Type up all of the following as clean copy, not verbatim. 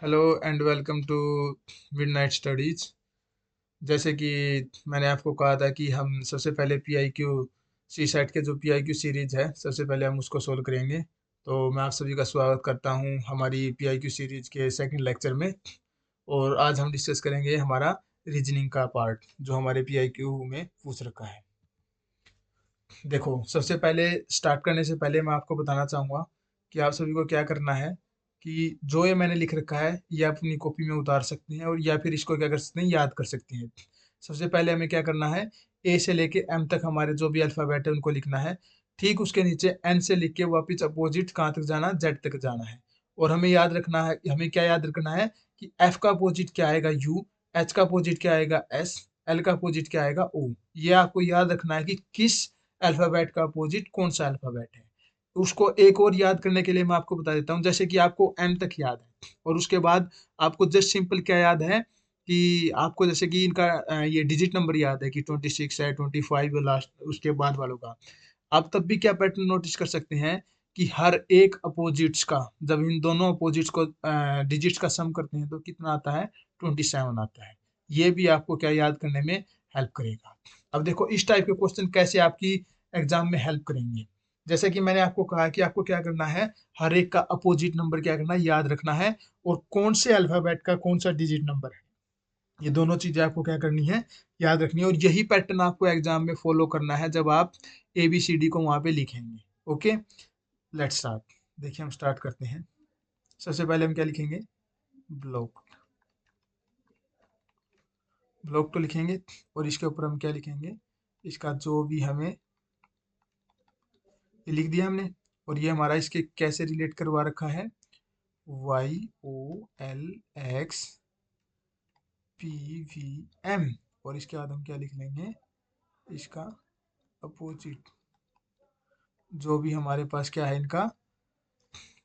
Hello and welcome to midnight studies. जैसे कि मैंने आपको कहा था कि हम सबसे पहले P I Q C set के जो पी आई क्यू सीरीज है सबसे पहले हम उसको सोल्व करेंगे। तो मैं आप सभी का स्वागत करता हूं हमारी पी आई क्यू सीरीज के सेकंड लेक्चर में। और आज हम डिस्कस करेंगे हमारा रीजनिंग का पार्ट जो हमारे पी आई क्यू में पूछ रखा है। देखो, सबसे पहले स्टार्ट करने से पहले मैं आपको बताना चाहूँगा कि आप सभी को क्या करना है कि जो ये मैंने लिख रखा है ये आप अपनी कॉपी में उतार सकते हैं और या फिर इसको क्या कर सकते हैं, याद कर सकते हैं। सबसे पहले हमें क्या करना है, ए से लेके एम तक हमारे जो भी अल्फ़ाबेट है उनको लिखना है। ठीक उसके नीचे एन से लिख के वापिस अपोजिट कहाँ तक जाना, जेड तक जाना है। और हमें याद रखना है, हमें क्या याद रखना है कि एफ का अपोजिट क्या आएगा, यू। एच का अपोजिट क्या आएगा, एस। एल का अपोजिट क्या आएगा, ओ। ये आपको याद रखना है कि किस अल्फ़ाबेट का अपोजिट कौन सा अल्फ़ाबेट है। उसको एक और याद करने के लिए मैं आपको बता देता हूँ, जैसे कि आपको एन तक याद है और उसके बाद आपको जस्ट सिंपल क्या याद है कि आपको जैसे कि इनका ये डिजिट नंबर याद है कि 26 है, 25 है लास्ट उसके बाद वालों का। आप तब भी क्या पैटर्न नोटिस कर सकते हैं कि हर एक अपोजिट्स का, जब इन दोनों अपोजिट्स को डिजिट्स का सम करते हैं तो कितना आता है, 27 आता है। ये भी आपको क्या याद करने में हेल्प करेगा। अब देखो इस टाइप के क्वेश्चन कैसे आपकी एग्जाम में हेल्प करेंगे। जैसे कि मैंने आपको कहा कि आपको क्या करना है, हर एक का अपोजिट नंबर क्या करना है, याद रखना है। और कौन से अल्फाबेट का कौन सा डिजिट नंबर है, ये दोनों चीजें आपको क्या करनी है, याद रखनी है। और यही पैटर्न आपको एग्जाम में फॉलो करना है जब आप ए बी सी डी को वहां पे लिखेंगे। Okay, let's start. देखिए हम स्टार्ट करते हैं। सबसे पहले हम क्या लिखेंगे, ब्लॉक। ब्लॉक तो लिखेंगे और इसके ऊपर हम क्या लिखेंगे, इसका जो भी हमें, ये लिख दिया हमने। और ये हमारा इसके कैसे रिलेट करवा रखा है, Y O L X P V M. और इसके बाद हम क्या लिख लेंगे, इसका अपोजिट जो भी हमारे पास क्या है, इनका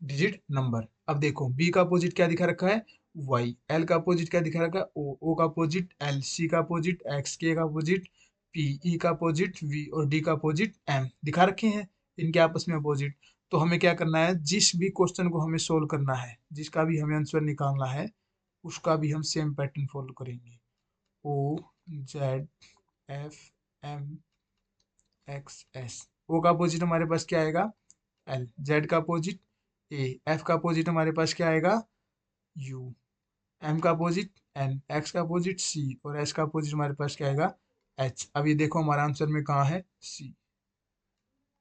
डिजिट नंबर। अब देखो बी का अपोजिट क्या दिखा रखा है, वाई। एल का अपोजिट क्या दिखा रखा है, ओ। ओ का अपोजिट एल। सी का अपोजिट एक्स। के का अपोजिट पी। ई का अपोजिट वी। और डी का अपोजिट एम दिखा रखे हैं, इनके आपस में अपोजिट। तो हमें क्या करना है, जिस भी क्वेश्चन को हमें सोल्व करना है, जिसका भी हमें आंसर निकालना है, उसका भी हम सेम पैटर्न फॉलो करेंगे। O Z F M X S. O का अपोजिट हमारे पास क्या आएगा, एल। जेड का अपोजिट ए। एफ का अपोजिट हमारे पास क्या आएगा, यू। एम का अपोजिट एन। एक्स का अपोजिट सी। और एस का अपोजिट हमारे पास क्या आएगा, एच। अब ये देखो हमारा आंसर में कहाँ है, सी।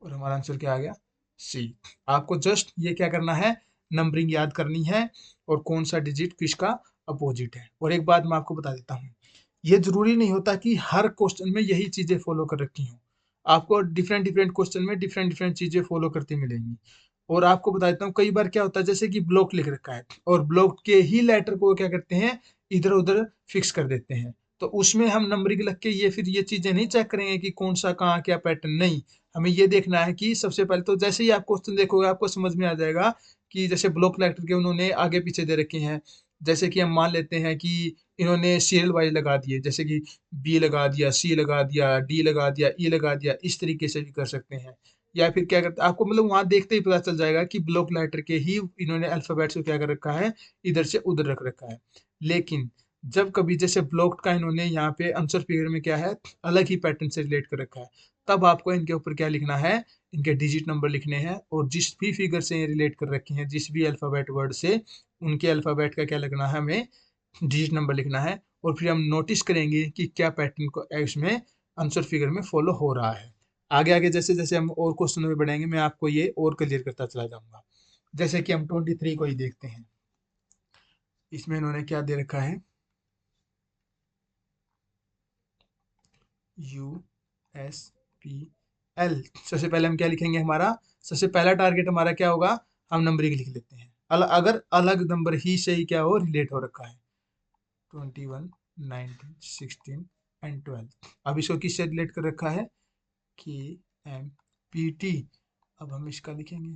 और हमारा आंसर क्या आ गया, सी। आपको जस्ट ये क्या करना है, नंबरिंग याद करनी है और कौन सा डिजिट किसका अपोजिट है। और एक बात मैं आपको बता देता हूँ, ये जरूरी नहीं होता कि हर क्वेश्चन में यही चीजें फॉलो कर रखी हूँ। आपको डिफरेंट डिफरेंट क्वेश्चन में डिफरेंट डिफरेंट चीजें फॉलो करती मिलेंगी। और आपको बता देता हूँ, कई बार क्या होता है, जैसे कि ब्लॉक लिख रखा है और ब्लॉक के ही लेटर को क्या करते हैं, इधर उधर फिक्स कर देते हैं। तो उसमें हम नंबरिंग लग के ये फिर ये चीजें नहीं चेक करेंगे कि कौन सा कहाँ क्या पैटर्न, नहीं। हमें ये देखना है कि सबसे पहले तो जैसे ही आप क्वेश्चन देखोगे आपको समझ में आ जाएगा कि जैसे ब्लॉक लेटर के उन्होंने आगे पीछे दे रखे हैं। जैसे कि हम मान लेते हैं कि इन्होंने सीरियल वाइज लगा दिए, जैसे कि बी लगा दिया, सी लगा दिया, डी लगा दिया, ई लगा दिया, इस तरीके से भी कर सकते हैं। या फिर क्या करते आपको मतलब वहां देखते ही पता चल जाएगा कि ब्लॉक लेटर के ही इन्होंने अल्फाबेट्स को क्या कर रखा है, इधर से उधर रख रखा है। लेकिन जब कभी जैसे ब्लॉक का इन्होंने यहाँ पे आंसर फिगर में क्या है, अलग ही पैटर्न से रिलेट कर रखा है, तब आपको इनके ऊपर क्या लिखना है, इनके डिजिट नंबर लिखने हैं। और जिस भी फिगर से ये रिलेट कर रखे हैं, जिस भी अल्फाबेट वर्ड से, उनके अल्फाबेट का क्या लगना है, हमें डिजिट नंबर लिखना है। और फिर हम नोटिस करेंगे कि क्या पैटर्न को इसमें आंसर फिगर में फॉलो हो रहा है। आगे आगे जैसे जैसे हम और क्वेश्चन में बढ़ेंगे मैं आपको ये और क्लियर करता चला जाऊंगा। जैसे कि हम 23 को ही देखते हैं, इसमें इन्होंने क्या दे रखा है, यू एस पी एल। सबसे पहले हम क्या लिखेंगे, हमारा सबसे पहला टारगेट हमारा क्या होगा, हम नंबरिंग लिख लेते हैं। अगर अलग नंबर ही से ही क्या हो, रिलेट हो रखा है, 21, 19, 16 एंड 12। अब इसको किससे रिलेट कर रखा है, के एम पी टी। अब हम इसका लिखेंगे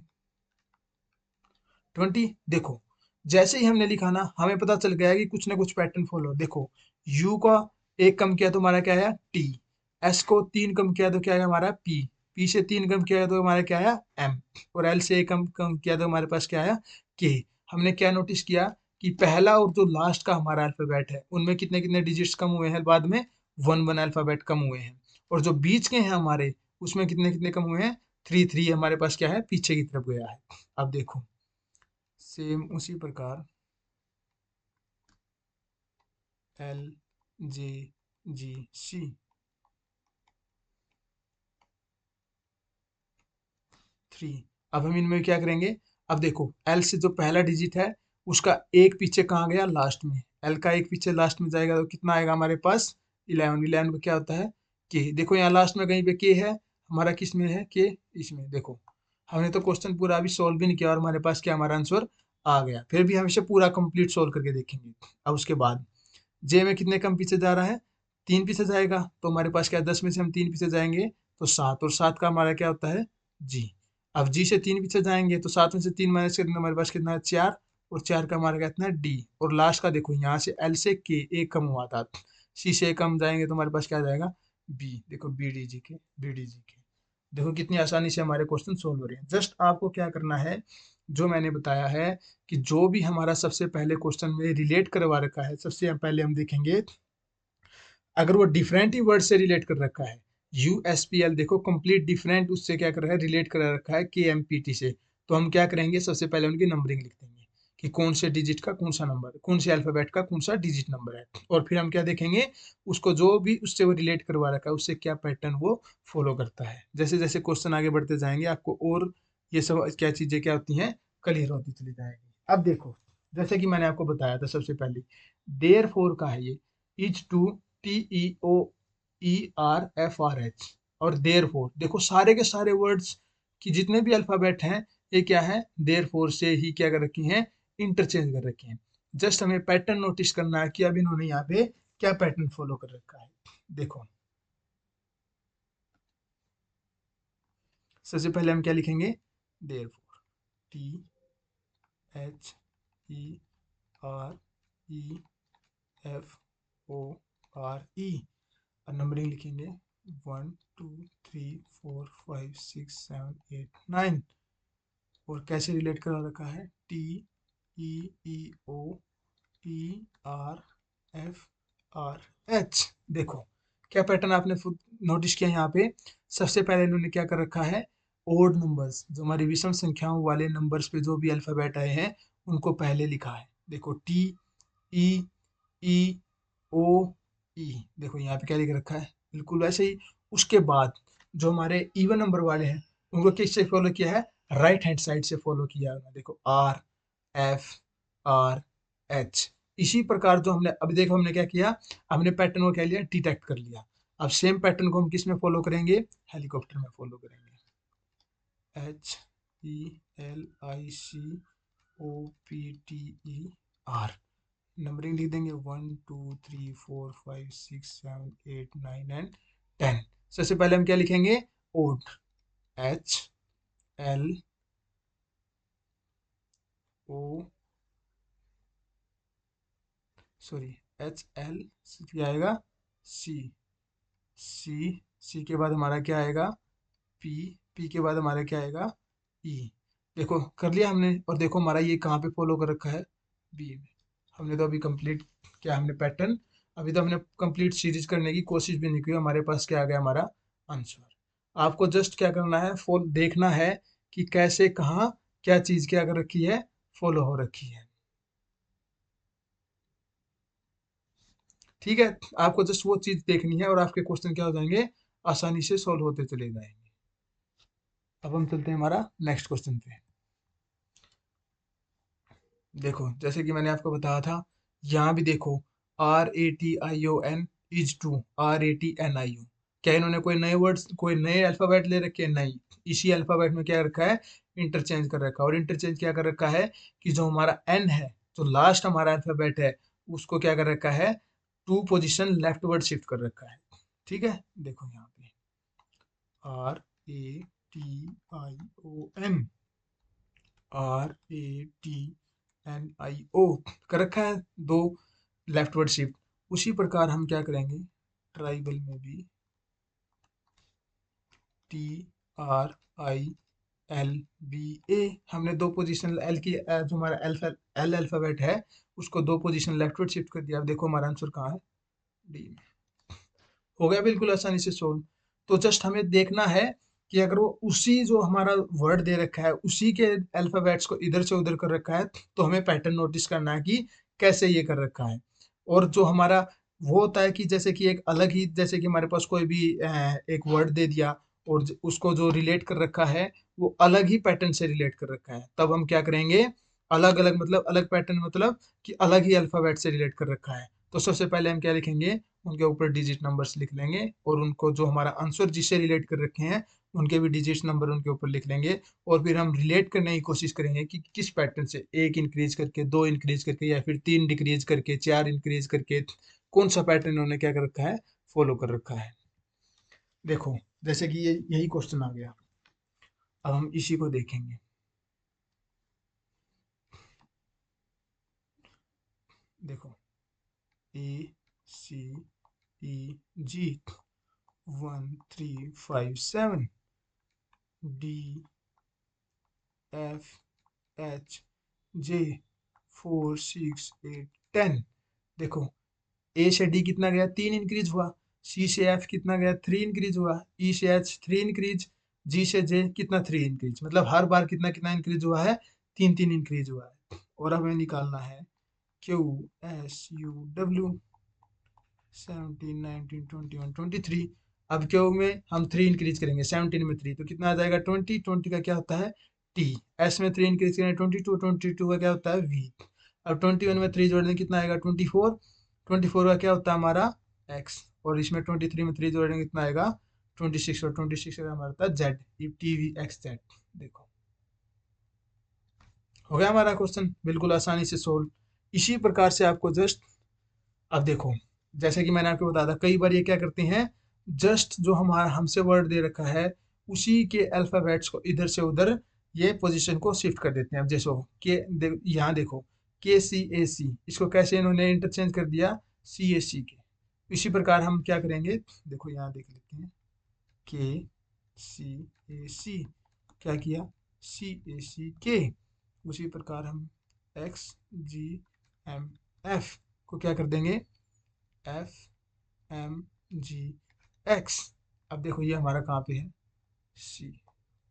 20। देखो जैसे ही हमने लिखा ना, हमें पता चल गया कि कुछ ना कुछ पैटर्न फॉलो। देखो यू का एक कम किया तो हमारा क्या है, टी। एस को 3 कम किया तो क्या है हमारा, पी। पी से 3 कम किया तो हमारा क्या आया एम, और एल से 1 कम कम किया तो हमारे पास क्या आया के। हमने क्या नोटिस किया कि पहला और जो लास्ट का हमारा अल्फाबेट है उनमें कितने कितने डिजिट्स कम हुए हैं, बाद में 1 1 अल्फाबेट कम हुए हैं, और जो बीच के हैं हमारे उसमें कितने कितने कम हुए हैं, 3 3 हमारे पास क्या है पीछे की तरफ गया है। अब देखो सेम उसी प्रकार एल जे जी सी, थ्री। अब हम इनमें क्या करेंगे, अब देखो एल से जो पहला डिजिट है उसका एक पीछे कहाँ गया लास्ट में, एल का एक पीछे लास्ट में जाएगा तो कितना आएगा हमारे पास 11, 11 को क्या होता है के। देखो यहाँ लास्ट में कहीं पे के है, हमारा किस में है के, इसमें देखो हमने तो क्वेश्चन पूरा अभी सोल्व भी नहीं किया और हमारे पास क्या हमारा आंसर आ गया, फिर भी हम इसे पूरा कंप्लीट सोल्व करके देखेंगे। अब उसके बाद जे में कितने कम पीछे जा रहा है, 3 पीछे जाएगा, तो हमारे पास क्या 10 में से हम 3 पीछे जाएंगे तो 7, और 7 का हमारा क्या होता है जी। अब जी से 3 पीछे जाएंगे तो 7 में से 3 माइनस करना हमारे पास कितना है 4, और 4 का हमारा कितना है डी, और लास्ट का देखो यहाँ से एल से के एक कम हुआ था, सी से एक कम जाएंगे तो हमारे पास क्या आ जाएगा बी, देखो बी डी जी के, बी डी जी के। देखो कितनी आसानी से हमारे क्वेश्चन सोल्व हो रहे हैं। जस्ट आपको क्या करना है, जो मैंने बताया है कि जो भी हमारा सबसे पहले क्वेश्चन में रिलेट करवा रखा है, सबसे पहले हम देखेंगे अगर वो डिफरेंट ही वर्ड से रिलेट कर रखा है, यूएसपीएल देखो कंप्लीट डिफरेंट उससे क्या कर रहा है रिलेट कर रखा है केएमपीटी से, तो हम क्या करेंगे सबसे पहले उनकी नंबरिंग लिख देंगे कि कौन से डिजिट का कौन सा नंबर, कौन से अल्फाबेट का कौन सा डिजिट नंबर है, और फिर हम क्या देखेंगे उसको जो भी उससे वो रिलेट करवा रखा है उससे क्या पैटर्न वो फॉलो करता है। जैसे जैसे क्वेश्चन आगे बढ़ते जाएंगे आपको और ये सब क्या चीजें क्या होती हैं क्लियर होती चली जाएगी। अब देखो जैसे कि मैंने आपको बताया था सबसे पहले देयर फोर का है ये, is to, T E O E R F R H, और देयर फोर देखो सारे के सारे वर्ड्स की जितने भी अल्फाबेट हैं ये क्या है देयर फोर से ही क्या कर रखी हैं इंटरचेंज कर रखे हैं। जस्ट हमें पैटर्न नोटिस करना है कि अब इन्होंने यहाँ पे क्या पैटर्न फॉलो कर रखा है। देखो सबसे पहले हम क्या लिखेंगे therefore, T H E R E F O R E, और नंबरिंग लिखेंगे 1 2 3 4 5 6 7 8 9, और कैसे रिलेट करा रखा है T E E O E R F R H. देखो क्या पैटर्न आपने नोटिस किया यहाँ पे, सबसे पहले इन्होंने क्या कर रखा है ओड नंबर्स जो हमारी विषम संख्याओं वाले नंबर्स पे जो भी अल्फाबेट आए हैं उनको पहले लिखा है। देखो टी ई ई ओ ई, देखो यहाँ पे क्या लिख रखा है बिल्कुल वैसे ही। उसके बाद जो हमारे इवन नंबर वाले हैं उनको किससे फॉलो किया है राइट हैंड साइड से फॉलो किया है, देखो आर एफ आर एच। इसी प्रकार जो हमने अभी देखो हमने क्या किया, हमने पैटर्न को क्या लिया डिटेक्ट कर लिया। अब सेम पैटर्न को हम किस में फॉलो करेंगे हेलीकॉप्टर में फॉलो करेंगे, H E L I C O P T E R, numbering लिख देंगे 1 2 3 4 5 6 7 8 9 एंड 10। सबसे पहले हम क्या लिखेंगे odd, H L O sorry H L क्या आएगा सी, सी सी के बाद हमारा क्या आएगा पी, पी के बाद हमारा क्या आएगा ई। देखो कर लिया हमने, और देखो हमारा ये कहाँ पे फॉलो कर रखा है बी में। हमने तो अभी कंप्लीट क्या हमने पैटर्न अभी तो हमने कंप्लीट सीरीज करने की कोशिश भी नहीं की, हमारे पास क्या आ गया हमारा आंसर। आपको जस्ट क्या करना है फॉलो देखना है कि कैसे कहाँ क्या चीज़ क्या कर रखी है फॉलो हो रखी है। ठीक है, आपको जस्ट वो चीज़ देखनी है और आपके क्वेश्चन क्या हो जाएंगे आसानी से सॉल्व होते चले जाएंगे। अब हम चलते हैं हमारा नेक्स्ट क्वेश्चन पे। देखो जैसे कि मैंने आपको बताया था यहाँ भी देखो R A T I O N is to, R A T N I O, क्या इन्होंने कोई नए वर्ड्स कोई नए अल्फाबेट ले रखे हैं नहीं, इसी अल्फाबेट में क्या रखा है इंटरचेंज कर रखा है। और इंटरचेंज क्या कर रखा है कि जो हमारा एन है जो लास्ट हमारा अल्फाबेट है उसको क्या कर रखा है 2 पोजीशन लेफ्टवर्ड शिफ्ट कर रखा है। ठीक है देखो यहाँ पे R A T I O N, R A T N I O कर रखा है 2 लेफ्टवर्ड शिफ्ट। उसी प्रकार हम क्या करेंगे ट्राइबल में भी T R I L B A. हमने दो पोजीशन एल की जो हमारा एल अल्फाबेट है उसको दो पोजीशन लेफ्टवर्ड शिफ्ट कर दिया। अब देखो हमारा आंसर कहाँ है, डी में। हो गया बिल्कुल आसानी से सोल्व। तो जस्ट हमें देखना है कि अगर वो उसी जो हमारा वर्ड दे रखा है उसी के अल्फाबेट्स को इधर से उधर कर रखा है तो हमें पैटर्न नोटिस करना है कि कैसे ये कर रखा है। और जो हमारा वो होता है कि जैसे कि एक अलग ही, जैसे कि हमारे पास कोई भी एक वर्ड दे दिया और उसको जो रिलेट कर रखा है वो अलग ही पैटर्न से रिलेट कर रखा है, तब हम क्या करेंगे, अलग अलग मतलब अलग पैटर्न मतलब कि अलग ही अल्फाबेट से रिलेट कर रखा है। तो सबसे पहले हम क्या लिखेंगे, उनके ऊपर डिजिट नंबर्स लिख लेंगे और उनको जो हमारा आंसर जिससे रिलेट कर रखे हैं उनके भी डिजिट नंबर उनके ऊपर लिख लेंगे। और फिर हम रिलेट करने की कोशिश करेंगे कि किस पैटर्न से, एक इंक्रीज करके, दो इंक्रीज करके, या फिर तीन डिक्रीज करके, चार इंक्रीज करके, कौन सा पैटर्न उन्होंने क्या कर रखा है, फॉलो कर रखा है। देखो जैसे कि ये यही क्वेश्चन आ गया, अब हम इसी को देखेंगे। देखो ए सी ई जी 1 3 5 7, डी एफ एच जे 4 6 8 10। देखो ए से डी कितना गया, तीन इंक्रीज हुआ। सी से एफ कितना गया, थ्री इंक्रीज हुआ। ई से एच थ्री इंक्रीज। जी से जे कितना, थ्री इंक्रीज। मतलब हर बार कितना कितना इंक्रीज हुआ है, तीन तीन इंक्रीज हुआ है। और हमें निकालना है क्यू एस यू डब्ल्यू 17 19 21 23। अब क्यू में हम थ्री इंक्रीज करेंगे, 17 में थ्री तो कितना आ जाएगा, 20। 20 का क्या होता है, टी। एस में थ्री इंक्रीज करेंगे, 22। 22 का क्या होता है, वी। अब 21 में थ्री जोड़ देंगे कितना आएगा, 24। 24 का क्या होता है हमारा, एक्स। और इसमें 23 में थ्री जोड़ेंगे कितना आएगा, 26। और 26 का हमारा होता है Z, T V x Z. देखो हो गया हमारा क्वेश्चन बिल्कुल आसानी से सोल्व। इसी प्रकार से आपको जस्ट, अब देखो जैसे कि मैंने आपको बताया था कई बार ये क्या करते हैं, जस्ट जो हमारा हमसे वर्ड दे रखा है उसी के अल्फाबेट्स को इधर से उधर ये पोजीशन को शिफ्ट कर देते हैं। अब जैसे यहाँ देखो के सी ए सी, इसको कैसे इन्होंने इंटरचेंज कर दिया, सी ए सी के। इसी प्रकार हम क्या करेंगे, देखो यहाँ देख लेते हैं, के सी ए सी क्या किया, सी ए सी के। उसी प्रकार हम एक्स जी एम एफ को क्या कर देंगे, एफ एम जी एक्स। अब देखो ये हमारा कहाँ पे है, सी।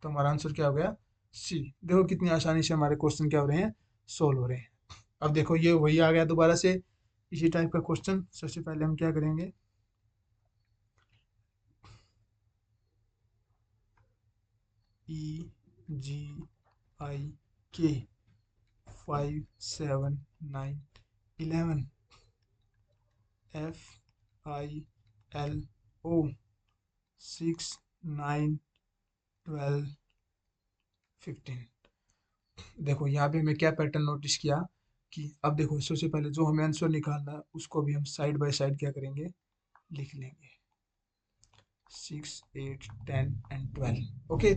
तो हमारा आंसर क्या हो गया, सी। देखो कितनी आसानी से हमारे क्वेश्चन क्या हो रहे हैं, सोल्व हो रहे हैं। अब देखो ये वही आ गया दोबारा से इसी टाइप का क्वेश्चन। सबसे पहले हम क्या करेंगे, ई जी आई के 5 7 9 11, एफ आई एल ओ 6 9 12 15। देखो यहाँ पे मैं क्या पैटर्न नोटिस किया कि अब देखो सबसे पहले जो हमें आंसर निकालना है उसको भी हम साइड बाय साइड क्या करेंगे, लिख लेंगे। 6 8 10 एंड 12। ओके,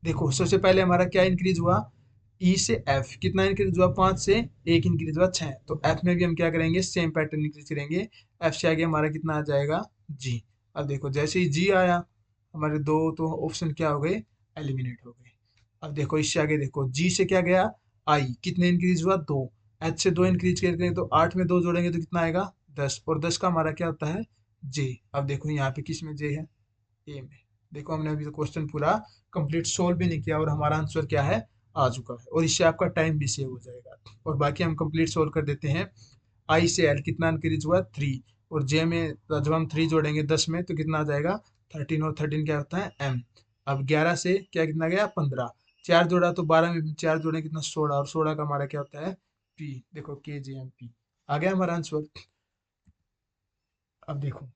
देखो सबसे पहले हमारा क्या इंक्रीज हुआ, ई से एफ कितना इंक्रीज हुआ, 5 से एक इंक्रीज हुआ 6। तो एफ में भी हम क्या करेंगे, सेम पैटर्न इंक्रीज करेंगे। एफ से आगे हमारा कितना आ जाएगा, जी। अब देखो जैसे ही जी आया हमारे दो तो ऑप्शन क्या हो गए, एलिमिनेट हो गए। अब देखो इससे आगे देखो, जी से क्या गया, आई कितने इंक्रीज हुआ, दो। एच से दो इंक्रीज करेंगे तो 8 में दो जोड़ेंगे तो कितना आएगा, 10। और 10 का हमारा क्या होता है, जे। अब देखो यहाँ पे किस में जे है, ए में। देखो हमने अभी तो क्वेश्चन पूरा कंप्लीट सोल्व भी नहीं किया और हमारा आंसर क्या है, आ चुका है। और इससे आपका टाइम भी सेव हो जाएगा। और बाकी हम कंप्लीट सोल्व कर देते हैं। आई से एल कितना इंक्रीज हुआ, थ्री। और जे में जब हम थ्री जोड़ेंगे 10 में तो कितना आ जाएगा, 13। और 13 क्या होता है, एम। अब 11 से क्या कितना गया, 15। चार जोड़ा तो 12 में चार जोड़े कितना, 16। और 16 का हमारा क्या होता है, पी। देखो के जे एम पी आ गया हमारा आंसर। अब देखो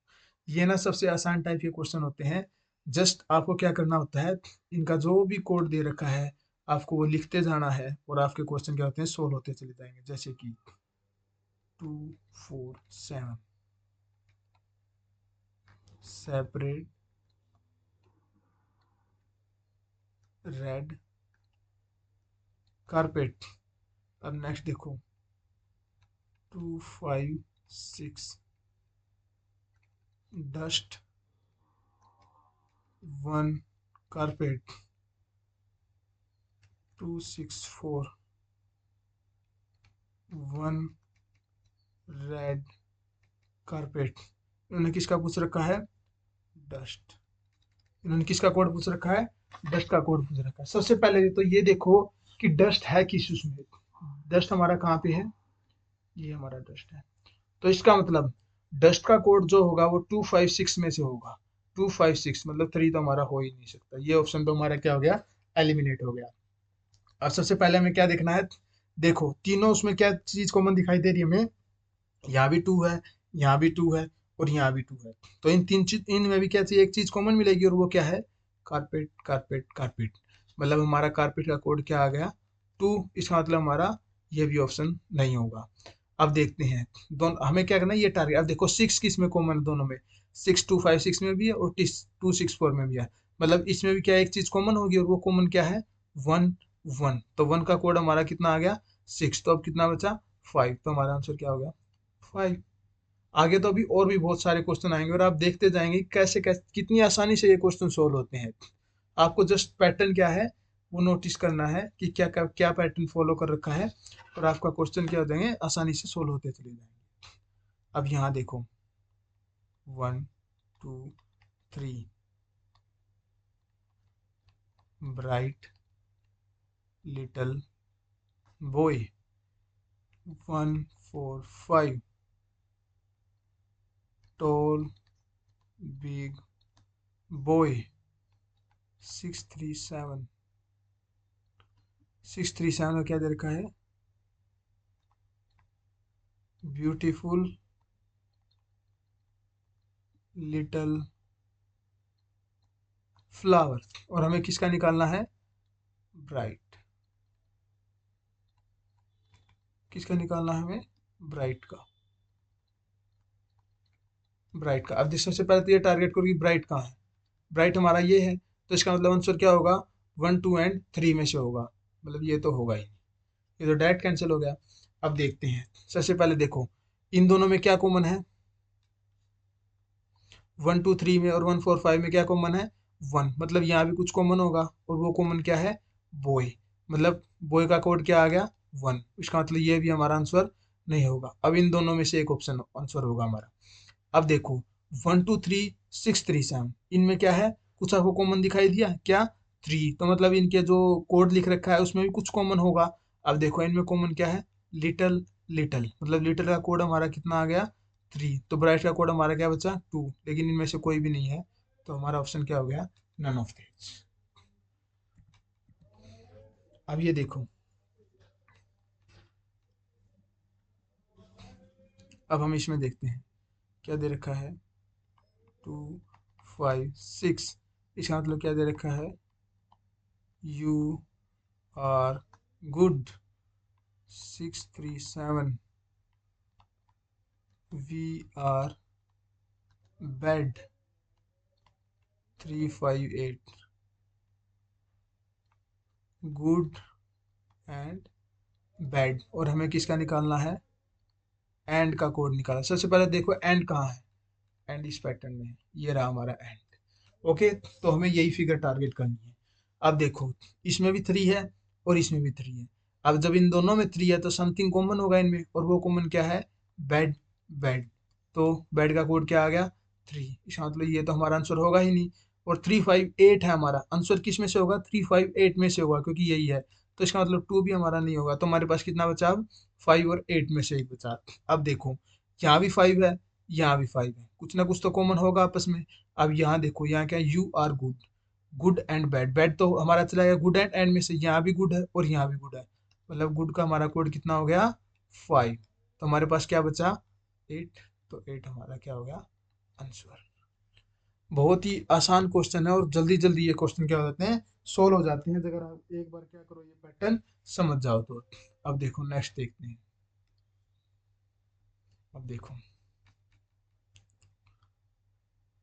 ये ना सबसे आसान टाइप के क्वेश्चन होते हैं। जस्ट आपको क्या करना होता है, इनका जो भी कोड दे रखा है आपको वो लिखते जाना है और आपके क्वेश्चन क्या होते हैं, सोल्व होते चले जाएंगे। जैसे कि 2 4 7, सेपरेट रेड कारपेट। अब नेक्स्ट देखो 2 5 6, डस्ट 1 कारपेट 264 1 रेड कारपेट। इन्होंने किसका पूछ रखा है? डस्ट। इन्होंने किसका कोड पूछ रखा है? डस्ट का कोड पूछ रखा है। सबसे पहले तो ये देखो कि डस्ट है किस उसमें। डस्ट हमारा कहाँ पे है? ये हमारा डस्ट है। तो इसका मतलब डस्ट का कोड जो होगा वो 256 में से होगा। 256 मतलब 3 तो हमारा हो ही नहीं सकता। ये ऑप्शन तो हमारा क्या हो गया? एलिमिनेट हो गया। और सबसे पहले हमें क्या देखना है? देखो तीनों उसमें क्या चीज कॉमन दिखाई दे रही है हमें? यहाँ भी 2 है, यहाँ भी 2 है और यहाँ भी 2 है। तो इन तीन चीज, इनमें भी क्या चाहिए? एक चीज कॉमन मिलेगी और वो क्या है? Carpet carpet carpet. मतलब हमारा कारपेट का कोड क्या आ गया? 2। इसका मतलब हमारा ये भी ऑप्शन नहीं होगा। अब देखते हैं दोनों हमें क्या करना है, ये टारगेट। अब देखो 6 किस में कॉमन है? दोनों में 6256 में भी है और 264 में भी है। मतलब इसमें भी क्या एक चीज कॉमन होगी और वो कॉमन क्या है? 1 1। तो 1 का कोड हमारा कितना आ गया? 6। तो अब कितना बचा? 5। तो हमारा आंसर क्या हो गया? 5। आगे तो अभी और भी बहुत सारे क्वेश्चन आएंगे और आप देखते जाएंगे कैसे कैसे कितनी आसानी से ये क्वेश्चन सोल्व होते हैं। आपको जस्ट पैटर्न क्या है वो नोटिस करना है कि क्या क्या, क्या पैटर्न फॉलो कर रखा है और आपका क्वेश्चन क्या हो जाएंगे? आसानी से सोल्व होते चले जाएंगे। अब यहाँ देखो 1 2 3 bright little boy 1 4 5 tall big boy 6 3 7 6 3 7 में क्या दे रखा है? Beautiful little flower. और हमें किसका निकालना है? ब्राइट। किसका निकालना है हमें? ब्राइट का। ब्राइट का। अब सबसे पहले तो ये टारगेट करो कि ब्राइट कहाँ है। ब्राइट हमारा ये है, तो इसका मतलब आंसर क्या होगा? 1 2 एंड 3 में से होगा। मतलब ये तो होगा ही नहीं, ये तो डायरेक्ट कैंसिल हो गया। अब देखते हैं। सबसे पहले देखो इन दोनों में क्या कॉमन है? 1 2 3 में और 1 4 5 में क्या कॉमन है? 1। मतलब यहाँ भी कुछ कॉमन होगा और वो कॉमन क्या है? बॉय। मतलब बॉय का कोड क्या आ गया? 1। इसका मतलब ये भी हमारा आंसर नहीं होगा। अब इन दोनों में से एक ऑप्शन आंसर होगा हमारा। अब देखो 1 2 3 6 3 7 इनमें क्या है? कुछ आपको कॉमन दिखाई दिया क्या? 3। तो मतलब इनके जो कोड लिख रखा है उसमें भी कुछ कॉमन होगा। अब देखो इनमें कॉमन क्या है? Little little. मतलब लिटल का कोड हमारा कितना आ गया? 3। तो ब्राइट का कोड हमारा क्या बचा? 2। लेकिन इनमें से कोई भी नहीं है, तो हमारा ऑप्शन क्या हो गया? None of this. अब ये देखो, अब हम इसमें देखते हैं क्या दे रखा है? 2 5 6। इसका मतलब क्या दे रखा है? You are good 6 3 7। We are bad 3 5 8। Good and bad. और हमें किसका निकालना है? एंड का कोड निकाला। सबसे पहले देखो एंड कहाँ है? एंड इस पैटर्न में है। ये रहा हमारा एंड। ओके, तो हमें यही फिगर टारगेट करनी है। अब देखो इसमें भी 3 है और इसमें भी 3 है। अब जब इन दोनों में 3 है तो समथिंग कॉमन होगा इनमें, और वो कॉमन क्या है? Bed bed. तो बेड का कोड क्या आ गया? 3। इसका मतलब ये तो हमारा आंसर होगा ही नहीं। और 3 5 8 है हमारा आंसर। किस में से होगा? 3 5 8 में से होगा, क्योंकि यही है। तो इसका मतलब 2 भी हमारा नहीं होगा। तो हमारे पास कितना बचा? अब 5 और 8 में से एक बचा। अब देखो यहाँ भी 5 है, यहाँ भी 5 है, कुछ ना कुछ तो कॉमन होगा आपस में। अब यहाँ देखो, यहाँ क्या? You are good. Good and bad. Bad तो हमारा चला गया गुड एंड एंड में से। यहाँ भी गुड है और यहाँ भी गुड है। मतलब गुड का हमारा कोड कितना हो गया? 5। तो हमारे पास क्या बचा? 8। तो 8 हमारा क्या हो गया? आंसर। बहुत ही आसान क्वेश्चन है और जल्दी जल्दी ये क्वेश्चन क्या हो जाते हैं? सोल्व हो जाते हैं अगर आप एक बार क्या करो, ये पैटर्न समझ जाओ तो। अब देखो नेक्स्ट देखते हैं। अब देखो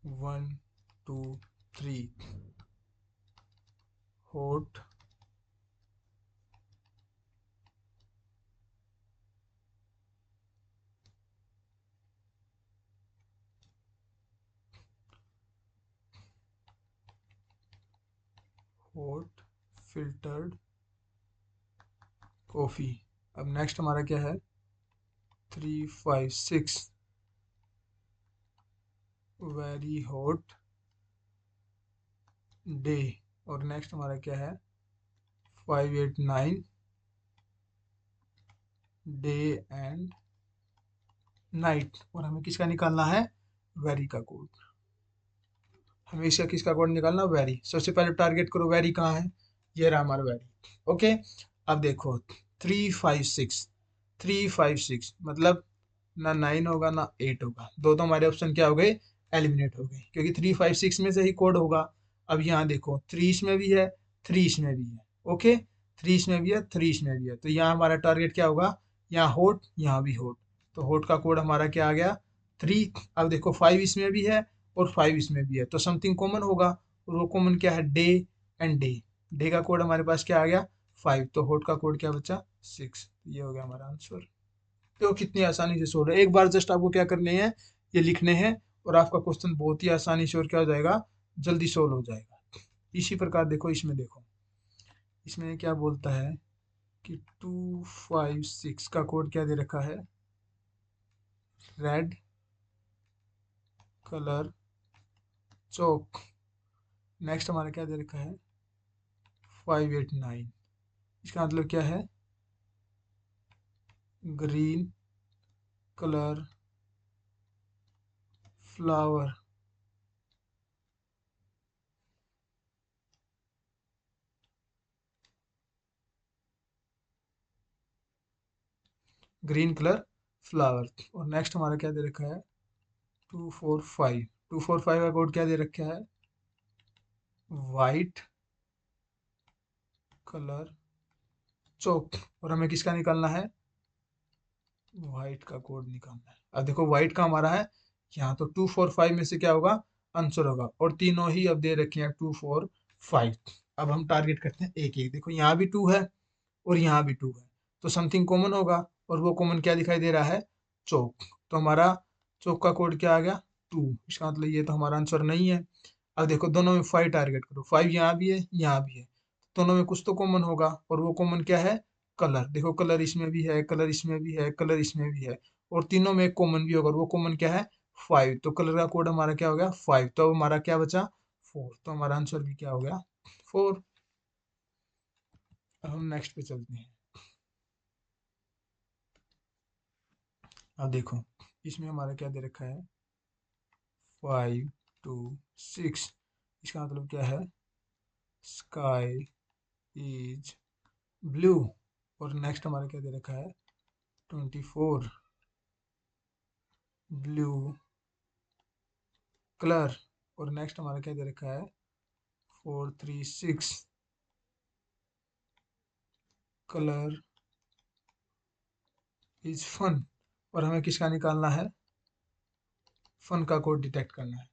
1 2 3 हॉट हॉट फिल्टर्ड कॉफ़ी। अब नेक्स्ट हमारा क्या है, 356 वेरी हॉट डे। और नेक्स्ट हमारा क्या है, 589 डे एंड नाइट। और हमें किसका निकालना है, वेरी का कोड। हमें इसका किसका कोड निकालना, वेरी। सबसे पहले टारगेट करो वेरी कहाँ है, ये रहा हमारा वेरी। ओके, अब देखो 356 मतलब ना 9 होगा ना 8 होगा, दो तो हमारे ऑप्शन क्या हो गए, एलिमिनेट हो गए, क्योंकि 356 में से ही कोड होगा। अब यहाँ देखो 3 इसमें भी है, 3 इसमें भी है। ओके, 3 इसमें भी है, 3 इसमें भी है, तो यहाँ हमारा टारगेट क्या होगा, यहाँ हॉट यहाँ भी हॉट, तो हॉट का कोड हमारा क्या आ गया, 3। अब देखो 5 इसमें भी है और 5 इसमें भी है, तो समथिंग कॉमन होगा, और वो कॉमन क्या है, डे एंड डे। डे का कोड हमारे पास क्या आ गया, 5, तो हॉट का कोड क्या बचा, 6। ये हो गया हमारा आंसर। देखो कितनी आसानी से सोल्व है, एक बार जस्ट आपको क्या करने हैं, ये लिखने हैं, और आपका क्वेश्चन बहुत ही आसानी से और क्या हो जाएगा, जल्दी सोल्व हो जाएगा। इसी प्रकार देखो इसमें, देखो इसमें क्या बोलता है कि 256 का कोड क्या दे रखा है, रेड कलर चौक। नेक्स्ट हमारा क्या दे रखा है, 589। इसका मतलब क्या है, green colour flower. Green colour flower. और नेक्स्ट हमारा क्या दे रखा है, 245 का कोड क्या दे रखा है, वाइट कलर चौक। और हमें किसका निकालना है, वाइट का कोड निकालना है। अब देखो वाइट का हमारा है यहाँ, तो 245 में से क्या होगा, आंसर होगा, और तीनों ही अब दे रखे हैं 245। अब हम टारगेट करते हैं एक एक, देखो यहाँ भी 2 है और यहाँ भी 2 है, तो समथिंग कॉमन होगा, और वो कॉमन क्या दिखाई दे रहा है, चौक। तो हमारा चौक का कोड क्या आ गया, 2। इसका मतलब ये तो हमारा आंसर नहीं है। अब देखो दोनों में 5 टारगेट करो, 5 यहाँ भी है यहाँ भी है, दोनों में कुछ तो कॉमन होगा, और वो कॉमन क्या है, कलर। देखो कलर इसमें भी है, कलर इसमें भी है, कलर इसमें भी है, और तीनों में एक कॉमन भी होगा, और वो कॉमन क्या है, 5। तो कलर का कोड हमारा क्या हो गया, 5। तो अब हमारा क्या बचा, 4। तो हमारा आंसर भी क्या हो गया, 4। अब हम नेक्स्ट पे चलते हैं। अब देखो इसमें हमारा क्या दे रखा है, 526। इसका मतलब क्या है, स्काई इज ब्लू। और नेक्स्ट हमारा क्या दे रखा है, 24 ब्लू कलर। और नेक्स्ट हमारा क्या दे रखा है, 436 कलर इज फन। और हमें किसका निकालना है, फन का कोड डिटेक्ट करना है।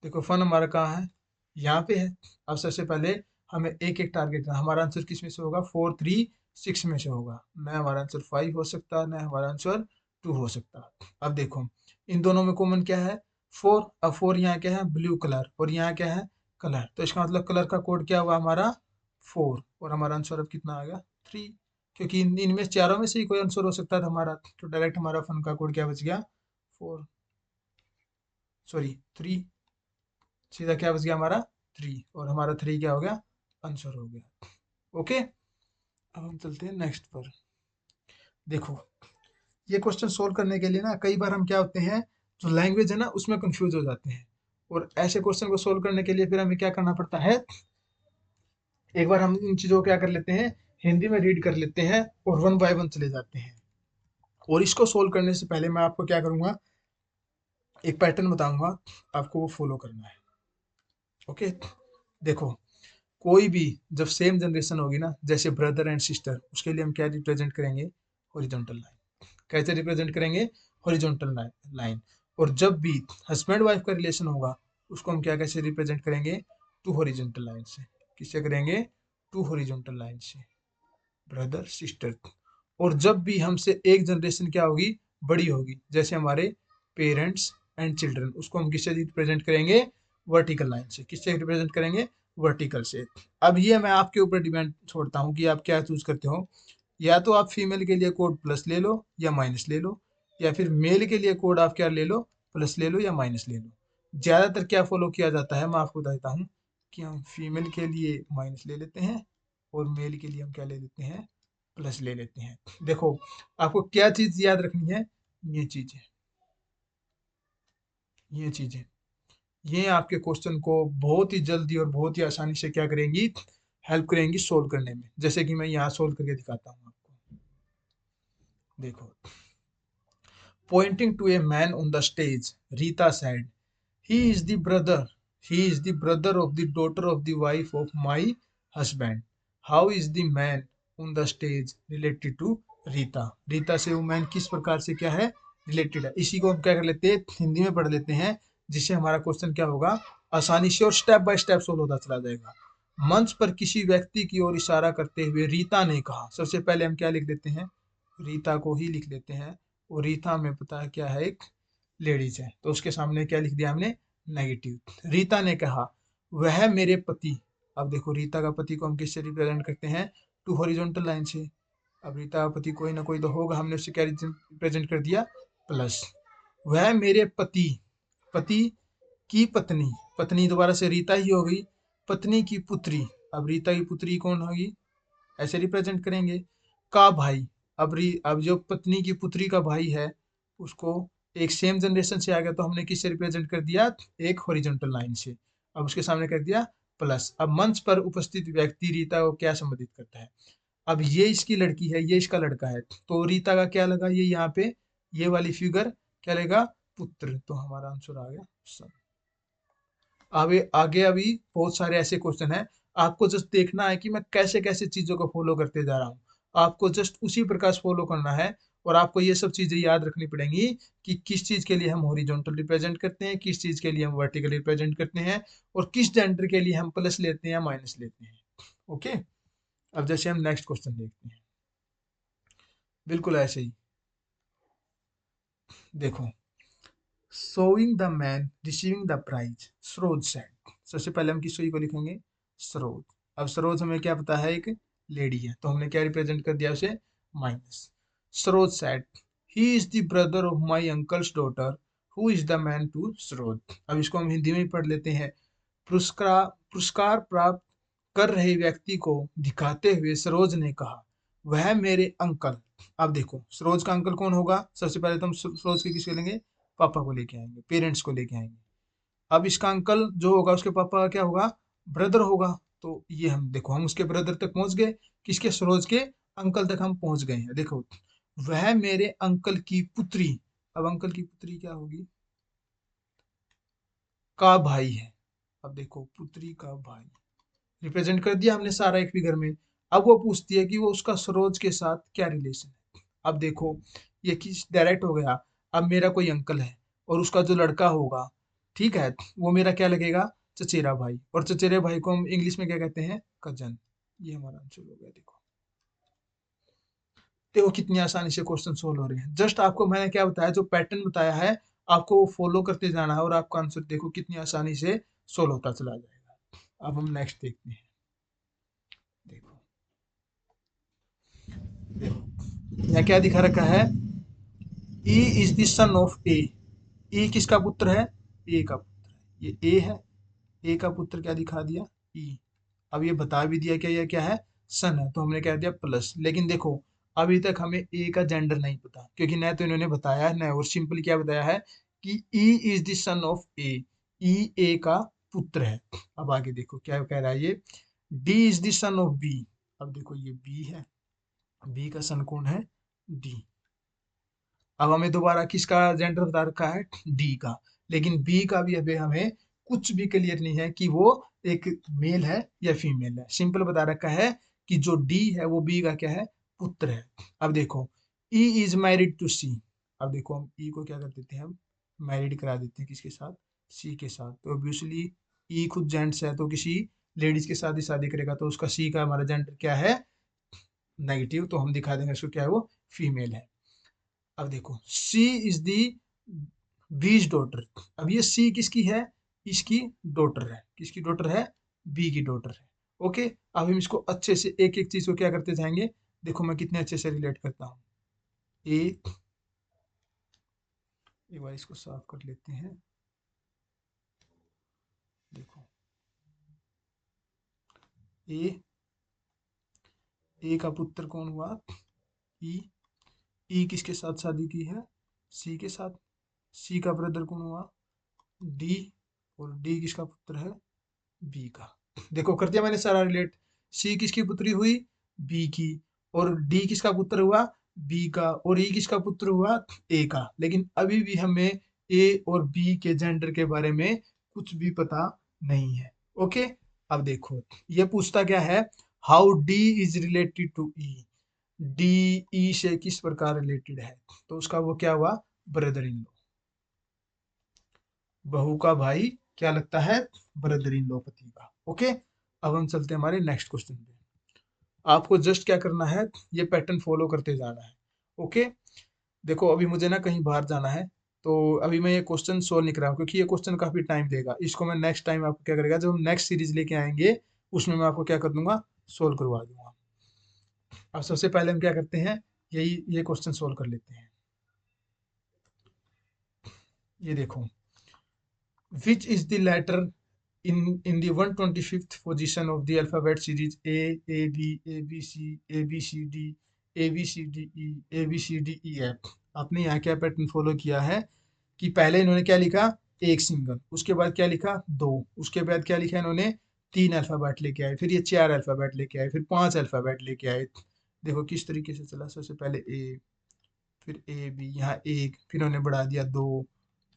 देखो फन हमारा कहाँ है, यहाँ पे है। अब सबसे पहले हमें एक एक टारगेट करना, हमारा आंसर किस में से होगा, 436 में से होगा, न हमारा आंसर 5 हो सकता, न हमारा आंसर 2 हो सकता। अब देखो इन दोनों में कॉमन क्या है, 4। अब 4 यहाँ क्या है, ब्लू कलर, और यहाँ क्या है, कलर। तो इसका मतलब कलर का कोड क्या हुआ हमारा, 4। और हमारा आंसर अब कितना आ गया, 3। क्योंकि इनमें चारों में से ही कोई आंसर हो सकता था हमारा, तो डायरेक्ट हमारा फन का कोड क्या बच गया, 4, सॉरी 3। सीधा क्या बच गया हमारा, 3, और हमारा 3 क्या हो गया, आंसर हो गया। ओके, अब हम चलते हैं नेक्स्ट पर। देखो ये क्वेश्चन सोल्व करने के लिए ना कई बार हम क्या होते हैं, जो लैंग्वेज है ना उसमें कंफ्यूज हो जाते हैं, और ऐसे क्वेश्चन को सोल्व करने के लिए फिर हमें क्या करना पड़ता है, एक बार हम इन चीज़ों को क्या कर लेते हैं, हिंदी में रीड कर लेते हैं, और वन बाय वन चले जाते हैं। और इसको सोल्व करने से पहले मैं आपको क्या करूंगा, एक पैटर्न बताऊंगा, आपको वो फॉलो करना है। ओके, देखो कोई भी जब सेम जनरेशन होगी ना, जैसे ब्रदर एंड सिस्टर, उसके लिए हम क्या रिप्रेजेंट करेंगे, हॉरिजॉन्टल लाइन। कैसे रिप्रेजेंट करेंगे, हॉरिजॉन्टल लाइन। और जब भी हस्बैंड वाइफ का रिलेशन होगा, उसको हम क्या कैसे रिप्रेजेंट करेंगे, टू हॉरिजॉन्टल लाइन से। किससे करेंगे, टू हॉरिजॉन्टल लाइन से, ब्रदर सिस्टर। और जब भी हमसे एक जनरेशन क्या होगी, बड़ी होगी, जैसे हमारे पेरेंट्स एंड चिल्ड्रन, उसको हम किससे रिप्रेजेंट करेंगे, वर्टिकल लाइन से। किससे रिप्रेजेंट करेंगे, वर्टिकल से। अब ये मैं आपके ऊपर डिपेंड छोड़ता हूँ कि आप क्या चूज करते हो। या तो आप फीमेल के लिए कोड प्लस ले लो या माइनस ले लो, या फिर मेल के लिए कोड आप क्या ले लो, प्लस ले लो या माइनस ले लो। ज्यादातर क्या फॉलो किया जाता है मैं आपको बताता हूँ, कि हम फीमेल के लिए माइनस ले लेते हैं और मेल के लिए हम क्या ले लेते हैं, प्लस ले लेते हैं। देखो आपको क्या चीज याद रखनी है, ये चीजें, ये चीजें, ये आपके क्वेश्चन को बहुत ही जल्दी और बहुत ही आसानी से क्या करेंगी, हेल्प करेंगी सोल्व करने में। जैसे कि मैं यहाँ सोल्व करके दिखाता हूँ आपको। देखो, pointing to a man on the stage, Rita said, he is the brother. He is the brother of the daughter of the wife of my husband. How is the man on the stage related to Rita? Rita से वो man किस प्रकार से क्या है, related है। इसी को हम क्या कर लेते हैं, हिंदी में पढ़ लेते हैं, जिससे हमारा क्वेश्चन क्या होगा, आसानी से और स्टेप बाय स्टेप सोल्व होता चला जाएगा। मंच पर किसी व्यक्ति की ओर इशारा करते हुए रीता ने कहा, सबसे पहले हम क्या लिख देते हैं, रीता को ही लिख लेते हैं। और रीता में पता है क्या है, एक लेडीज है, तो उसके सामने क्या लिख दिया हमने, नेगेटिव। रीता ने कहा, वह मेरे पति। अब देखो रीता का पति को हम किससे रिप्रेजेंट करते हैं, टू हॉरिजॉन्टल लाइन से। अब रीता का पति कोई ना कोई तो होगा, हमने उससे क्या रिप्रेजेंट कर दिया, प्लस। वह मेरे पति, पति की पत्नी, पत्नी दोबारा से रीता ही हो गई, पत्नी की पुत्री। अब रीता की पुत्री कौन होगी, ऐसे रिप्रेजेंट करेंगे। का भाई, अब जो पत्नी की पुत्री का भाई है, उसको एक सेम जनरेशन से आ गया, तो हमने किससे रिप्रेजेंट कर दिया, एक हॉरिजॉन्टल लाइन से। अब उसके सामने कर दिया प्लस। अब मंच पर उपस्थित व्यक्ति रीता को क्या संबोधित करता है, अब ये इसकी लड़की है, ये इसका लड़का है, तो रीता का क्या लगा, ये यहाँ पे ये वाली फिगर क्या लेगा, पुत्र। तो हमारा आंसर आ गया सन। आगे आगे अभी बहुत सारे ऐसे क्वेश्चन हैं, आपको जस्ट देखना है कि मैं कैसे कैसे चीजों को फॉलो करते जा रहा हूँ। आपको जस्ट उसी प्रकार फॉलो करना है, और आपको ये सब चीजें याद रखनी पड़ेंगी कि किस चीज के लिए हम हॉरिजॉन्टल रिप्रेजेंट करते हैं, किस चीज के लिए हम वर्टिकल रिप्रेजेंट करते हैं, और किस जेंडर के लिए हम प्लस लेते हैं या माइनस लेते हैं। ओके, अब जैसे हम नेक्स्ट क्वेश्चन देखते हैं, बिल्कुल ऐसे ही। देखो, showing the man receiving the prize, Saroj said. सबसे पहले हम किस को लिखेंगे, सरोज। अब सरोज हमें क्या पता है, एक लेडी है, तो हमने क्या रिप्रेजेंट कर दिया उसे, minus. Saroj said, he is the brother of my uncle's daughter, who is the man to Saroj. अब इसको हम हिंदी में ही पढ़ लेते हैं। पुरस्कार पुरस्कार प्राप्त कर रहे व्यक्ति को दिखाते हुए सरोज ने कहा, वह मेरे अंकल। अब देखो सरोज का अंकल कौन होगा, सबसे पहले तो हम सरोज के किसको लेंगे, पापा को लेके आएंगे, पेरेंट्स को लेके आएंगे। अब इसका अंकल जो होगा, उसके पापा का क्या होगा, ब्रदर होगा। तो ये हम देखो, हम उसके ब्रदर तक पहुंच गए, किसके, सरोज के अंकल तक हम पहुंच गए हैं। देखो, वह मेरे अंकल की पुत्री। अब अंकल की पुत्री क्या होगी, का भाई है। अब देखो पुत्री का भाई रिप्रेजेंट कर दिया हमने सारा एक फिगर में। अब वो पूछती है कि वो उसका सरोज के साथ क्या रिलेशन है। अब देखो, ये किस डायरेक्ट हो गया। अब मेरा कोई अंकल है और उसका जो लड़का होगा, ठीक है, वो मेरा क्या लगेगा, चचेरा भाई। और चचेरे भाई को हम इंग्लिश में क्या कहते हैं, कजन। ये हमारा आंसर हो गया। देखो, देखो कितनी आसानी से क्वेश्चन सोल्व हो रहे हैं। जस्ट आपको मैंने क्या बताया, जो पैटर्न बताया है, आपको वो फॉलो करते जाना है, और आपका आंसर देखो कितनी आसानी से सोल्व होता चला जाएगा। अब हम नेक्स्ट देखते हैं। देखो, देखो यहाँ क्या दिखा रखा है, E is the son of A. A किसका पुत्र है, ए का पुत्र है, ये ए है। ए का पुत्र क्या दिखा दिया, ई। अब ये बता भी दिया क्या, ये क्या है, सन है, तो हमने कह दिया प्लस। लेकिन देखो, अभी तक हमें ए का जेंडर नहीं पता, क्योंकि न तो इन्होंने बताया है, न और सिंपल क्या बताया है कि E is the son of A, E A का पुत्र है। अब आगे देखो क्या कह रहा है ये, D is the son of B. अब देखो ये बी है, बी का सन कौन है, डी। अब हमें दोबारा किसका जेंडर बता रखा है, डी का। लेकिन बी का भी अभी हमें कुछ भी क्लियर नहीं है कि वो एक मेल है या फीमेल है। सिंपल बता रखा है कि जो डी है वो बी का क्या है, पुत्र है। अब देखो, ई इज मैरिड टू सी। अब देखो हम ई को क्या कर देते हैं, हम मैरिड करा देते हैं किसके साथ, सी के साथ। तो ऑब्वियसली ई खुद जेंट्स है, तो किसी लेडीज के साथ ही शादी करेगा, तो उसका सी का हमारा जेंडर क्या है, नेगेटिव। तो हम दिखा देंगे उसको क्या है, वो फीमेल है। अब देखो, सी इज दी बीज डॉटर। अब ये सी किसकी है, इसकी डॉटर है, किसकी डॉटर है, बी की डॉटर है। ओके, अब हम इसको अच्छे से एक एक चीज को क्या करते जाएंगे। देखो मैं कितने अच्छे से रिलेट करता हूँ। ए, एक बार इसको साफ कर लेते हैं। देखो ए, ए का पुत्र कौन हुआ, ई। ई किसके साथ शादी की है, सी के साथ। सी का ब्रदर कौन हुआ, डी। और डी किसका पुत्र है, बी का। देखो कर दिया मैंने सारा रिलेट। सी किसकी पुत्री हुई, बी की। और डी किसका पुत्र हुआ, बी का। और ई किसका पुत्र हुआ, ए का। लेकिन अभी भी हमें ए और बी के जेंडर के बारे में कुछ भी पता नहीं है। ओके, अब देखो ये पूछता क्या है, how D is related to E. D E से किस प्रकार रिलेटेड है, तो उसका वो क्या हुआ, ब्रदर इन लॉ। बहू का भाई क्या लगता है, ब्रदर इन लॉ पति का। ओके, अब हम चलते हैं हमारे नेक्स्ट क्वेश्चन पे। आपको जस्ट क्या करना है, ये पैटर्न फॉलो करते जाना है। ओके, देखो अभी मुझे ना कहीं बाहर जाना है, तो अभी मैं ये क्वेश्चन सोल्व नहीं कर रहा हूँ, क्योंकि ये क्वेश्चन काफी टाइम लेगा। इसको मैं नेक्स्ट टाइम आपको क्या करेगा, जब हम नेक्स्ट सीरीज लेके आएंगे उसमें मैं आपको क्या कर दूंगा, सोल्व करवा दूंगा। अब सबसे पहले हम क्या करते हैं, यही ये क्वेश्चन सोल्व कर लेते हैं। ये देखो, which is the letter in the 125th position of the alphabet series A, A, B, A, B, C, A, B, C, D, A, B, C, D, E, A, B, C, D, E, F। आपने यहाँ क्या pattern follow किया है कि पहले इन्होंने क्या लिखा, एक सिंगल, उसके बाद क्या लिखा, दो, उसके बाद क्या लिखा इन्होंने, तीन अल्फाबेट लेके आए, फिर ये चार अल्फाबेट लेके आए, फिर पांच अल्फाबेट लेके आए। देखो किस तरीके से चला, सबसे पहले ए, फिर ए बी, यहाँ एक, फिर उन्होंने बढ़ा दिया दो,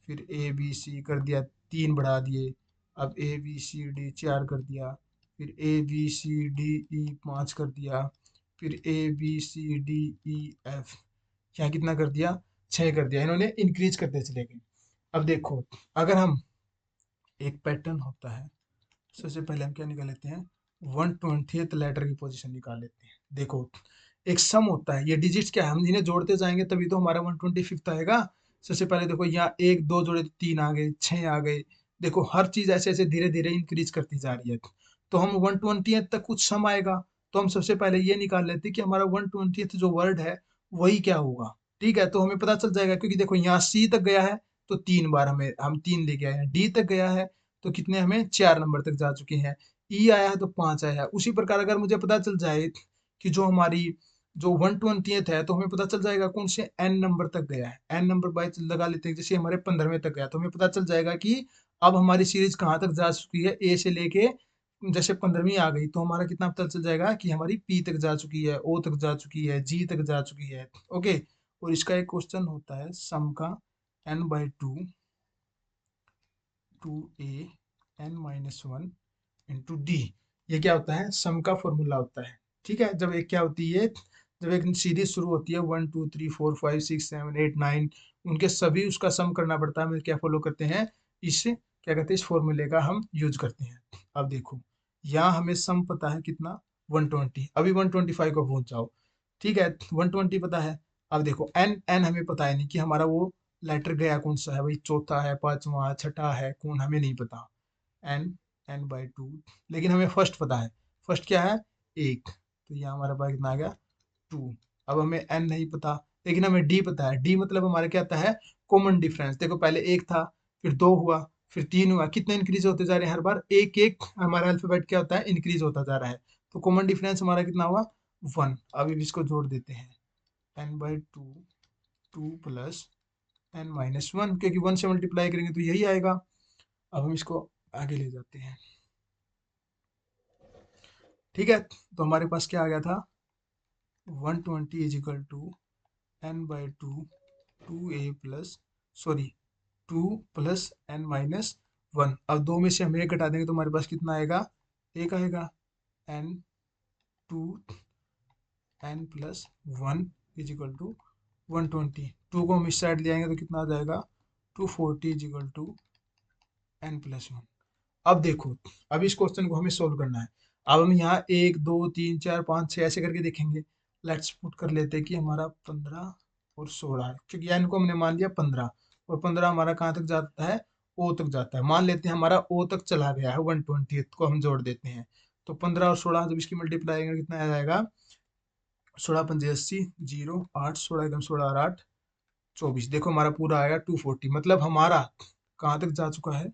फिर ए बी सी कर दिया, तीन बढ़ा दिए। अब ए बी सी डी चार कर दिया, फिर ए बी सी डी ई पाँच कर दिया, फिर A B C D E F, यहाँ कितना कर दिया, छः कर दिया। इन्होंने इंक्रीज करते चले गए। अब देखो, अगर हम, एक पैटर्न होता है, सबसे पहले हम क्या निकाल लेते हैं, 120th लेटर की पोजीशन निकाल लेते हैं। देखो एक सम होता है, ये डिजिट्स क्या है, हम इन्हें जोड़ते जाएंगे तभी तो हमारा 125th आएगा। सबसे पहले देखो यहाँ एक दो जोड़े तो तीन आ गए, छः आ गए। देखो हर चीज ऐसे ऐसे धीरे धीरे इंक्रीज करती जा रही है, तो हम 120th तक कुछ सम आएगा। तो हम सबसे पहले ये निकाल लेते हैं कि हमारा 120th जो वर्ड है वही क्या होगा। ठीक है, तो हमें पता चल जाएगा, क्योंकि देखो यहाँ सी तक गया है तो तीन बार हमें, हम तीन लेके आए हैं। डी तक गया है तो कितने, हमें चार नंबर तक जा चुके हैं। ई आया है तो पांच आया है। उसी प्रकार अगर मुझे पता चल जाए कि जो हमारी जो 120th है, तो हमें पता चल जाएगा कौन से एन नंबर तक गया है। एन नंबर बाय लगा लेते हैं, जैसे हमारे 15वें तक गया तो हमें पता चल जाएगा कि अब हमारी सीरीज कहाँ तक जा चुकी है, ए से लेके जैसे 15वीं आ गई तो हमारा कितना पता चल जाएगा कि हमारी पी तक जा चुकी है, ओ तक जा चुकी है, जी तक जा चुकी है। ओके, और इसका एक क्वेश्चन होता है सम का, n/2 2a n-1 into D. ये क्या होता है, सम का फॉर्मूला होता है। ठीक है, जब एक क्या होती है, जब एक सीरीज शुरू होती है 1 2 3 4 5 6 7 8 9, उनके सभी उसका सम करना पड़ता है। हम क्या फॉलो करते हैं, इस क्या कहते हैं, इस फॉर्मूले का हम यूज करते हैं। अब देखो यहाँ हमें सम पता है कितना, 120। अभी 125 को पहुंच जाओ। ठीक है, 120 पता है। अब देखो एन, एन हमें पता है नहीं कि हमारा वो लेटर गया कौन सा है, भाई चौथा है, पांचवा, छठा है, कौन हमें नहीं पता। एन, n/2, लेकिन हमें फर्स्ट पता है। फर्स्ट क्या है, एक, तो यहाँ हमारे पास कितना आ गया, टू। अब हमें एन नहीं पता, लेकिन हमें डी पता है। डी मतलब हमारे क्या आता है, कॉमन डिफरेंस। देखो पहले एक था, फिर दो हुआ, फिर तीन हुआ, कितने इंक्रीज होते जा रहे हैं, हर बार एक एक हमारा अल्फाबेट क्या होता है, इंक्रीज होता जा रहा है। तो कॉमन डिफरेंस हमारा कितना हुआ, वन। अब इसको जोड़ देते हैं, n/2 टू प्लस n-1, क्योंकि वन से मल्टीप्लाई करेंगे तो यही आएगा। अब हम इसको आगे ले जाते हैं। ठीक है, तो हमारे पास क्या आ गया था, 120 is equal to n/2 2a plus, sorry 2 plus n-1। अब दो में से हम एक घटा देंगे तो हमारे पास कितना आएगा, एक आएगा। n2 n+1 is equal to 120। To को हम इस साइड ले आएंगे तो कितना आ जाएगा, 240 इज इक्वल टू n+1। अब देखो, अब इस क्वेश्चन को हमें सोल्व करना है। अब हम यहाँ एक दो तीन चार पाँच छः ऐसे करके देखेंगे। लेट्स पुट कर लेते हैं कि हमारा 15 और 16 है, क्योंकि n को हमने मान लिया 15, और 15 हमारा कहाँ तक जाता है, ओ तक जाता है। मान लेते हैं हमारा ओ तक चला गया है, 120 को हम जोड़ देते हैं, तो 15 और 16 जब इसकी मल्टीप्लाई करेंगे कितना आ जाएगा, 16 पंजे 80, 0 8, 16 एकदम 16 और 8 24। देखो हमारा पूरा आया 240, मतलब हमारा कहाँ तक जा चुका है,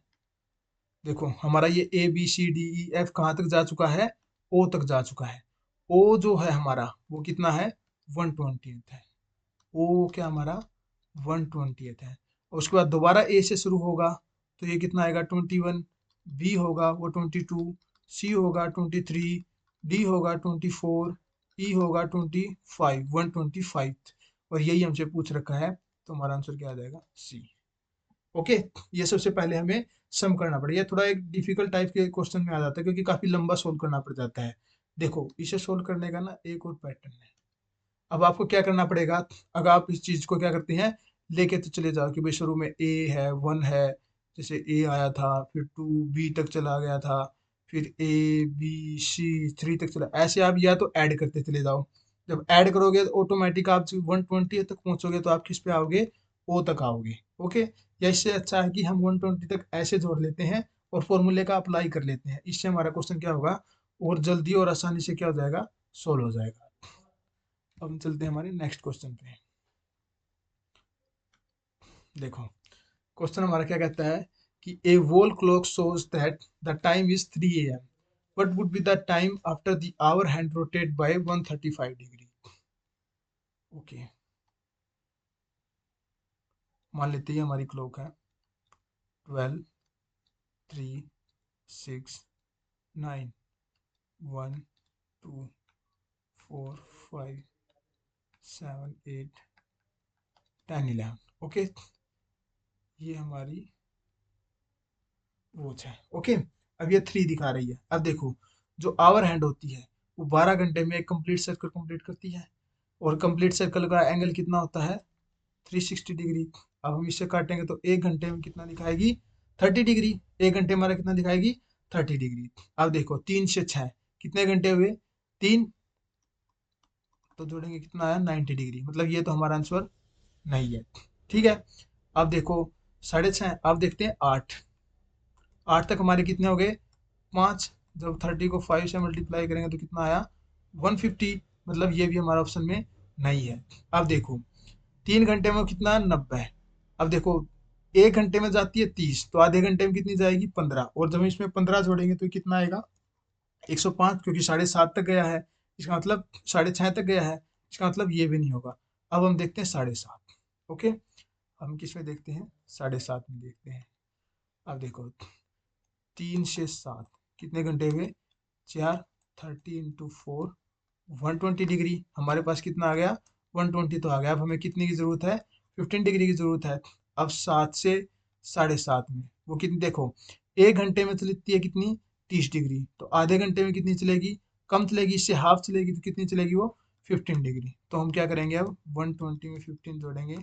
देखो हमारा ये A B C D E F कहाँ तक जा चुका है, ओ तक जा चुका है। ओ जो है हमारा वो कितना है, 120 है। ओ क्या हमारा 120 है। और उसके बाद दोबारा ए से शुरू होगा, तो ये कितना आएगा 21, बी होगा वो 22, सी होगा 23, डी होगा 24, ई होगा 25, 125। और यही हमसे पूछ रखा है, तो हमारा आंसर क्या आ जाएगा, सी। ओके, ये सबसे पहले हमें सम करना पड़ेगा। ये थोड़ा एक डिफिकल्ट टाइप के क्वेश्चन में आ जाता है, क्योंकि काफी लंबा सोल्व करना पड़ जाता है। देखो इसे सोल्व करने का ना एक और पैटर्न है। अब आपको क्या करना पड़ेगा, अगर आप इस चीज को क्या करते हैं, लेके तो चले जाओ कि भाई शुरू में ए है, 1 है, जैसे ए आया था, फिर 2 बी तक चला गया था, फिर ए बी सी 3 तक चला, ऐसे आप या तो ऐड करते चले जाओ। जब ऐड करोगे तो ऑटोमेटिक आप 120 तक पहुंचोगे, तो आप किस पे आओगे, ओ तक आओगे। ओके, या इससे अच्छा है कि हम 120 तक ऐसे जोड़ लेते हैं और फॉर्मूले का अप्लाई कर लेते हैं। इससे हमारा क्वेश्चन क्या होगा, और जल्दी और आसानी से क्या हो जाएगा, सोल्व हो जाएगा। अब हम चलते हैं हमारे नेक्स्ट क्वेश्चन पे। देखो क्वेश्चन हमारा क्या कहता है कि a wall clock shows that the time is 3 AM, what would be the time after the hour hand rotate by 135 degree. Okay, मान लेते हैं हमारी क्लॉक है 12, 3, 6, 9, 1, 2, 4, 5, 7, 8, 10, 11। ओके, ये हमारी वॉच है। ओके, अब ये 3 दिखा रही है। अब देखो जो आवर हैंड होती है वो 12 घंटे में एक कंप्लीट सर्कल कंप्लीट करती है, और कंप्लीट सर्कल का एंगल कितना होता है, 360 डिग्री। अब हम इससे काटेंगे तो एक घंटे में कितना दिखाएगी, 30 डिग्री। एक घंटे हमारा कितना दिखाएगी, 30 डिग्री। अब देखो 3 से 6 कितने घंटे हुए, 3, तो जोड़ेंगे कितना आया, 90 डिग्री। मतलब ये तो हमारा आंसर नहीं है। ठीक है, अब देखो 6:30, अब देखते हैं 8, 8 तक हमारे कितने हो गए, 5। जब 30 को 5 से मल्टीप्लाई करेंगे तो कितना आया, 150। मतलब ये भी हमारा ऑप्शन में नहीं है। अब देखो 3 घंटे में कितना, 90। अब देखो 1 घंटे में जाती है 30, तो आधे घंटे में कितनी जाएगी, 15। और जब हम इसमें 15 जोड़ेंगे तो कितना आएगा, 105, क्योंकि 7:30 तक गया है, इसका मतलब 6:30 तक गया है, इसका मतलब ये भी नहीं होगा। अब हम देखते हैं 7:30। ओके, हम किस में देखते हैं, 7:30 में देखते हैं। अब देखो 3 से 7 कितने घंटे हुए, 4, 30 × 4, 120 डिग्री। हमारे पास कितना आ गया, 120 तो आ गया। अब हमें कितने की जरूरत है, 15 डिग्री की जरूरत है। अब 7 से 7:30 में वो कितनी, देखो 1 घंटे में चलती है कितनी, 30 डिग्री। तो आधे घंटे में कितनी चलेगी, कम चलेगी, इससे हाफ चलेगी, तो कितनी चलेगी वो, 15 डिग्री। तो हम क्या करेंगे, अब 120 में 15 जोड़ेंगे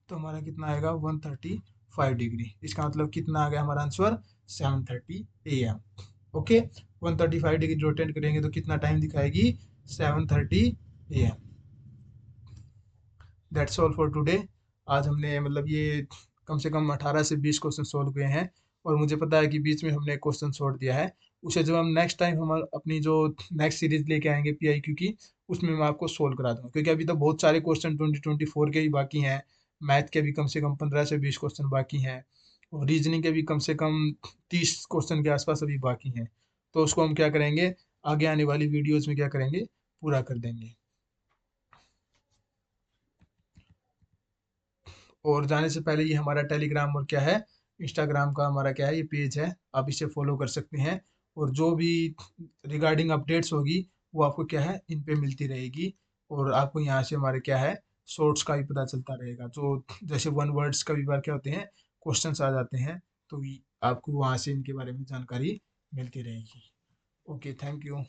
तो हमारा कितना आएगा, 135 डिग्री। इसका मतलब कितना आ गया हमारा answer, 7:30 AM। Okay, 135 degree rotate करेंगे तो कितना टाइम दिखाएगी, 7:30 AM। That's all for today. आज हमने मतलब ये कम से कम 18 से 20 क्वेश्चन सोल्व हुए हैं, और मुझे पता है कि बीच में हमने क्वेश्चन छोड़ दिया है। उसे जो हम नेक्स्ट टाइम हम अपनी जो नेक्स्ट सीरीज लेके आएंगे PIQ की, उसमें मैं आपको सोल्व करा दूंगा, क्योंकि अभी तो बहुत सारे क्वेश्चन 2024 के ही बाकी हैं। मैथ के भी कम से कम 15 से 20 क्वेश्चन बाकी हैं, और रीजनिंग के भी कम से कम 30 क्वेश्चन के आसपास अभी बाकी हैं। तो उसको हम क्या करेंगे, आगे आने वाली वीडियोज में क्या करेंगे, पूरा कर देंगे। और जाने से पहले ये हमारा टेलीग्राम और क्या है, इंस्टाग्राम का हमारा क्या है, ये पेज है, आप इसे फॉलो कर सकते हैं। और जो भी रिगार्डिंग अपडेट्स होगी वो आपको क्या है, इन पे मिलती रहेगी। और आपको यहाँ से हमारे क्या है, शॉर्ट्स का भी पता चलता रहेगा। जो जैसे 1 वर्ड्स कभी बार क्या होते हैं, क्वेश्चंस आ जाते हैं, तो आपको वहाँ से इनके बारे में जानकारी मिलती रहेगी। Okay, thank you.